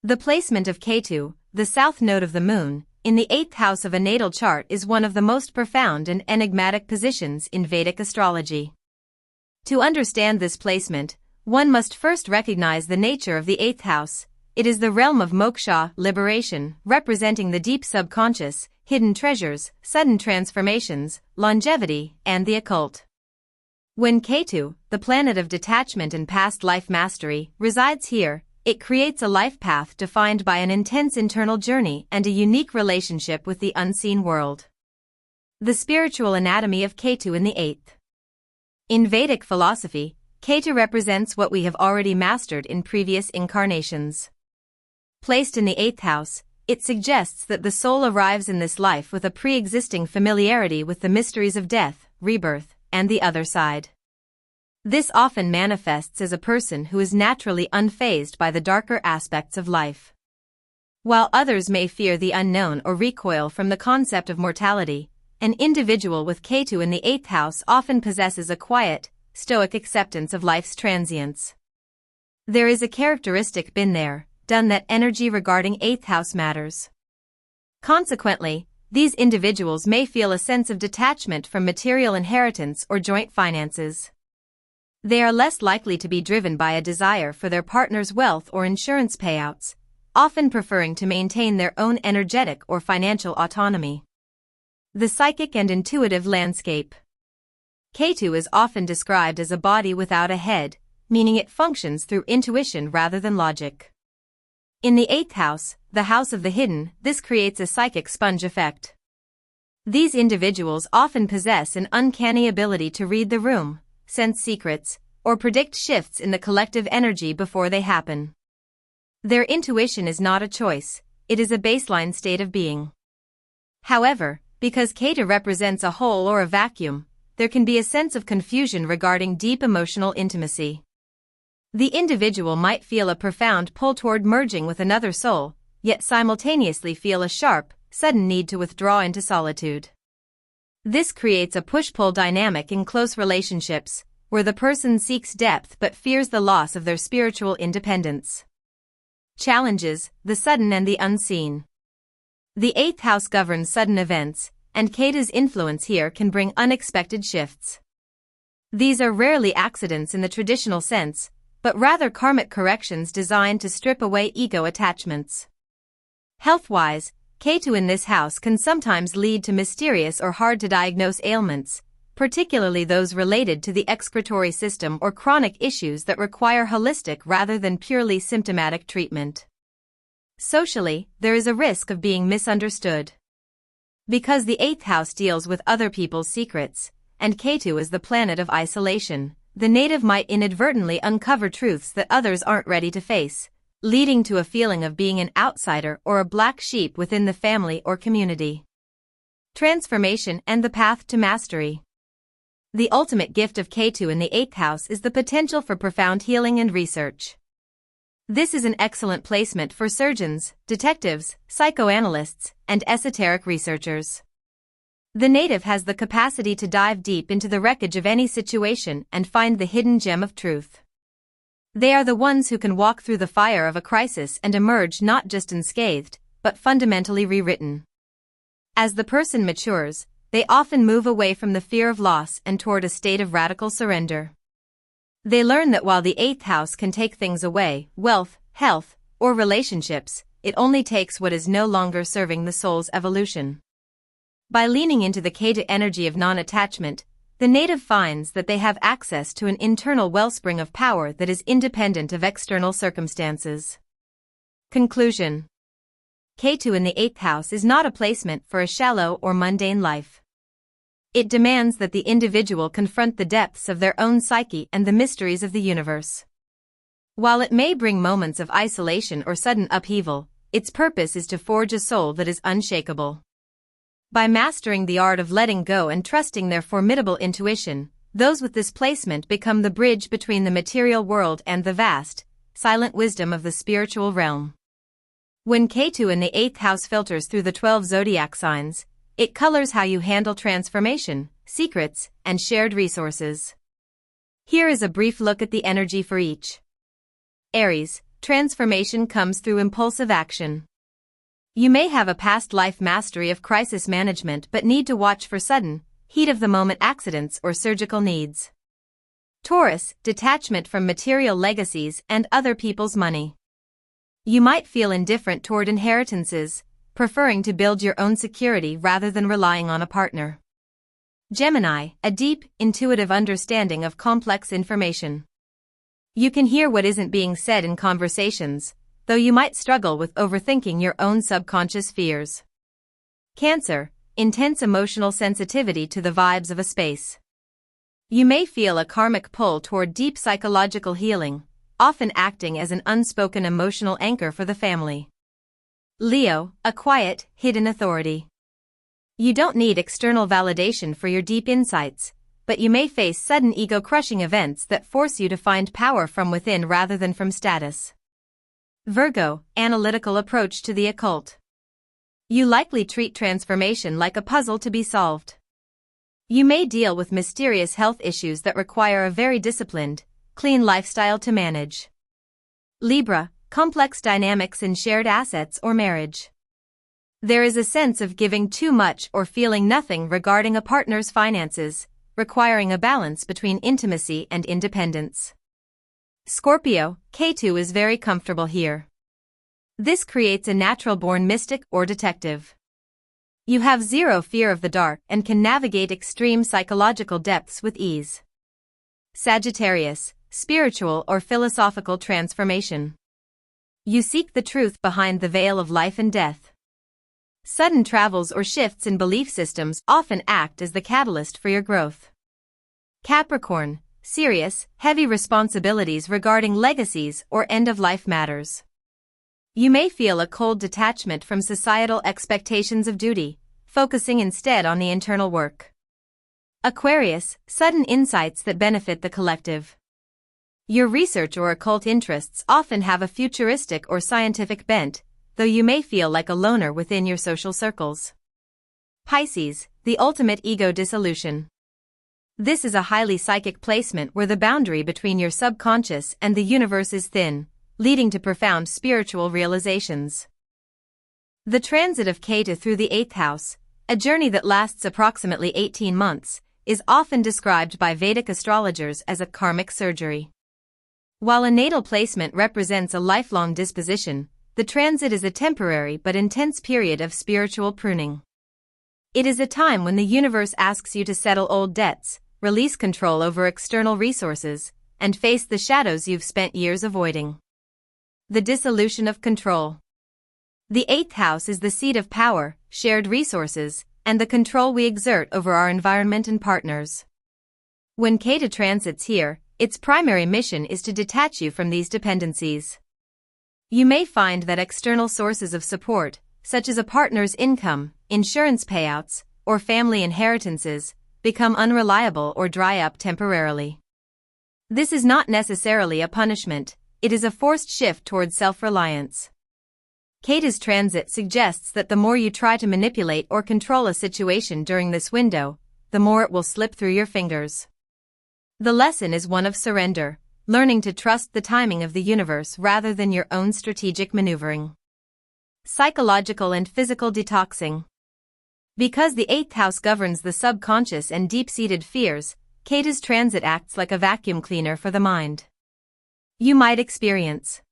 The placement of Ketu, the south node of the moon, in the 8th house of a natal chart is one of the most profound and enigmatic positions in Vedic astrology. To understand this placement, one must first recognize the nature of the 8th house. It is the realm of moksha, liberation, representing the deep subconscious, hidden treasures, sudden transformations, longevity, and the occult. When Ketu, the planet of detachment and past life mastery, resides here, it creates a life path defined by an intense internal journey and a unique relationship with the unseen world. The spiritual anatomy of Ketu in the 8th. In Vedic philosophy, Ketu represents what we have already mastered in previous incarnations. Placed in the 8th house, it suggests that the soul arrives in this life with a pre-existing familiarity with the mysteries of death, rebirth, and the other side. This often manifests as a person who is naturally unfazed by the darker aspects of life. While others may fear the unknown or recoil from the concept of mortality, an individual with Ketu in the 8th house often possesses a quiet, stoic acceptance of life's transience. There is a characteristic been there, done that energy regarding 8th house matters. Consequently, these individuals may feel a sense of detachment from material inheritance or joint finances. They are less likely to be driven by a desire for their partner's wealth or insurance payouts, often preferring to maintain their own energetic or financial autonomy. The psychic and intuitive landscape. Ketu is often described as a body without a head, meaning it functions through intuition rather than logic. In the 8th house, the house of the hidden, this creates a psychic sponge effect. These individuals often possess an uncanny ability to read the room, sense secrets, or predict shifts in the collective energy before they happen. Their intuition is not a choice, it is a baseline state of being. However, because Ketu represents a whole or a vacuum, there can be a sense of confusion regarding deep emotional intimacy. The individual might feel a profound pull toward merging with another soul, yet simultaneously feel a sharp, sudden need to withdraw into solitude. This creates a push-pull dynamic in close relationships, where the person seeks depth but fears the loss of their spiritual independence. Challenges, the sudden and the unseen. The 8th house governs sudden events, and Ketu's influence here can bring unexpected shifts. These are rarely accidents in the traditional sense, but rather karmic corrections designed to strip away ego attachments. Health-wise, Ketu in this house can sometimes lead to mysterious or hard-to-diagnose ailments, particularly those related to the excretory system or chronic issues that require holistic rather than purely symptomatic treatment. Socially, there is a risk of being misunderstood. Because the 8th house deals with other people's secrets, and Ketu is the planet of isolation, the native might inadvertently uncover truths that others aren't ready to face, leading to a feeling of being an outsider or a black sheep within the family or community. Transformation and the path to mastery. The ultimate gift of Ketu in the 8th house is the potential for profound healing and research. This is an excellent placement for surgeons, detectives, psychoanalysts, and esoteric researchers. The native has the capacity to dive deep into the wreckage of any situation and find the hidden gem of truth. They are the ones who can walk through the fire of a crisis and emerge not just unscathed, but fundamentally rewritten. As the person matures, they often move away from the fear of loss and toward a state of radical surrender. They learn that while the 8th house can take things away, wealth, health, or relationships, it only takes what is no longer serving the soul's evolution. By leaning into the Ketu energy of non-attachment, the native finds that they have access to an internal wellspring of power that is independent of external circumstances. Conclusion. Ketu in the 8th house is not a placement for a shallow or mundane life. It demands that the individual confront the depths of their own psyche and the mysteries of the universe. While it may bring moments of isolation or sudden upheaval, its purpose is to forge a soul that is unshakable. By mastering the art of letting go and trusting their formidable intuition, those with this placement become the bridge between the material world and the vast, silent wisdom of the spiritual realm. When Ketu in the 8th house filters through the 12 zodiac signs, it colors how you handle transformation, secrets, and shared resources. Here is a brief look at the energy for each. Aries, transformation comes through impulsive action. You may have a past life mastery of crisis management but need to watch for sudden, heat-of-the-moment accidents or surgical needs. Taurus, detachment from material legacies and other people's money. You might feel indifferent toward inheritances, preferring to build your own security rather than relying on a partner. Gemini, a deep, intuitive understanding of complex information. You can hear what isn't being said in conversations, though you might struggle with overthinking your own subconscious fears. Cancer, intense emotional sensitivity to the vibes of a space. You may feel a karmic pull toward deep psychological healing, often acting as an unspoken emotional anchor for the family. Leo, a quiet, hidden authority. You don't need external validation for your deep insights, but you may face sudden ego-crushing events that force you to find power from within rather than from status. Virgo, analytical approach to the occult. You likely treat transformation like a puzzle to be solved. You may deal with mysterious health issues that require a very disciplined, clean lifestyle to manage. Libra, complex dynamics in shared assets or marriage. There is a sense of giving too much or feeling nothing regarding a partner's finances, requiring a balance between intimacy and independence. Scorpio, Ketu is very comfortable here. This creates a natural-born mystic or detective. You have zero fear of the dark and can navigate extreme psychological depths with ease. Sagittarius, spiritual or philosophical transformation. You seek the truth behind the veil of life and death. Sudden travels or shifts in belief systems often act as the catalyst for your growth. Capricorn, serious, heavy responsibilities regarding legacies or end-of-life matters. You may feel a cold detachment from societal expectations of duty, focusing instead on the internal work. Aquarius, sudden insights that benefit the collective. Your research or occult interests often have a futuristic or scientific bent, though you may feel like a loner within your social circles. Pisces, the ultimate ego dissolution. This is a highly psychic placement where the boundary between your subconscious and the universe is thin, leading to profound spiritual realizations. The transit of Ketu through the 8th house, a journey that lasts approximately 18 months, is often described by Vedic astrologers as a karmic surgery. While a natal placement represents a lifelong disposition, the transit is a temporary but intense period of spiritual pruning. It is a time when the universe asks you to settle old debts, release control over external resources, and face the shadows you've spent years avoiding. The dissolution of control. The 8th house is the seat of power, shared resources, and the control we exert over our environment and partners. When Ketu transits here, its primary mission is to detach you from these dependencies. You may find that external sources of support, such as a partner's income, insurance payouts, or family inheritances, become unreliable or dry up temporarily. This is not necessarily a punishment, it is a forced shift towards self-reliance. Ketu's transit suggests that the more you try to manipulate or control a situation during this window, the more it will slip through your fingers. The lesson is one of surrender, learning to trust the timing of the universe rather than your own strategic maneuvering. Psychological and physical detoxing. Because the 8th house governs the subconscious and deep-seated fears, Ketu's transit acts like a vacuum cleaner for the mind. You might experience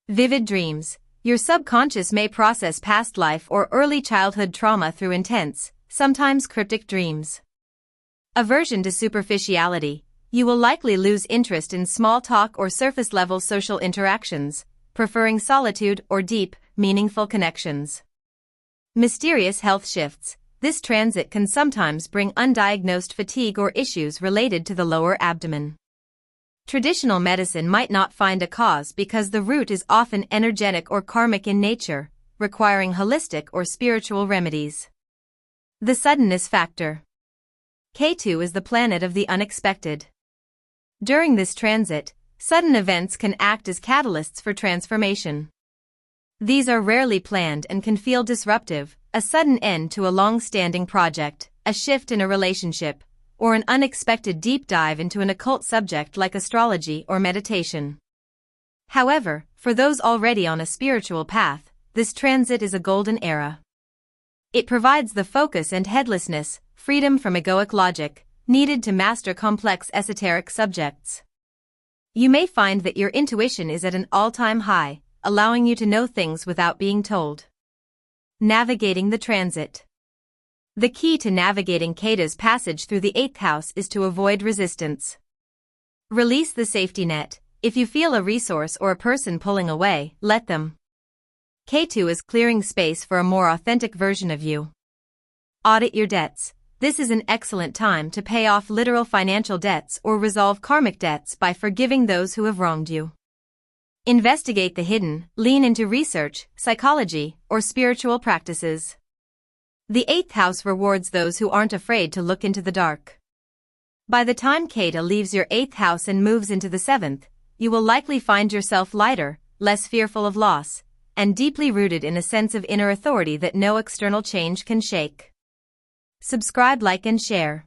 vivid dreams. Your subconscious may process past life or early childhood trauma through intense, sometimes cryptic dreams. Aversion to superficiality. You will likely lose interest in small talk or surface-level social interactions, preferring solitude or deep, meaningful connections. Mysterious health shifts. This transit can sometimes bring undiagnosed fatigue or issues related to the lower abdomen. Traditional medicine might not find a cause because the root is often energetic or karmic in nature, requiring holistic or spiritual remedies. The suddenness factor. Ketu is the planet of the unexpected. During this transit, sudden events can act as catalysts for transformation. These are rarely planned and can feel disruptive, a sudden end to a long-standing project, a shift in a relationship, or an unexpected deep dive into an occult subject like astrology or meditation. However, for those already on a spiritual path, this transit is a golden era. It provides the focus and headlessness, freedom from egoic logic, needed to master complex esoteric subjects. You may find that your intuition is at an all-time high, allowing you to know things without being told. Navigating the transit. The key to navigating Ketu's passage through the 8th house is to avoid resistance. Release the safety net. If you feel a resource or a person pulling away, let them. Ketu is clearing space for a more authentic version of you. Audit your debts. This is an excellent time to pay off literal financial debts or resolve karmic debts by forgiving those who have wronged you. Investigate the hidden, lean into research, psychology, or spiritual practices. The 8th house rewards those who aren't afraid to look into the dark. By the time Ketu leaves your 8th house and moves into the 7th, you will likely find yourself lighter, less fearful of loss, and deeply rooted in a sense of inner authority that no external change can shake. Subscribe, like, and share.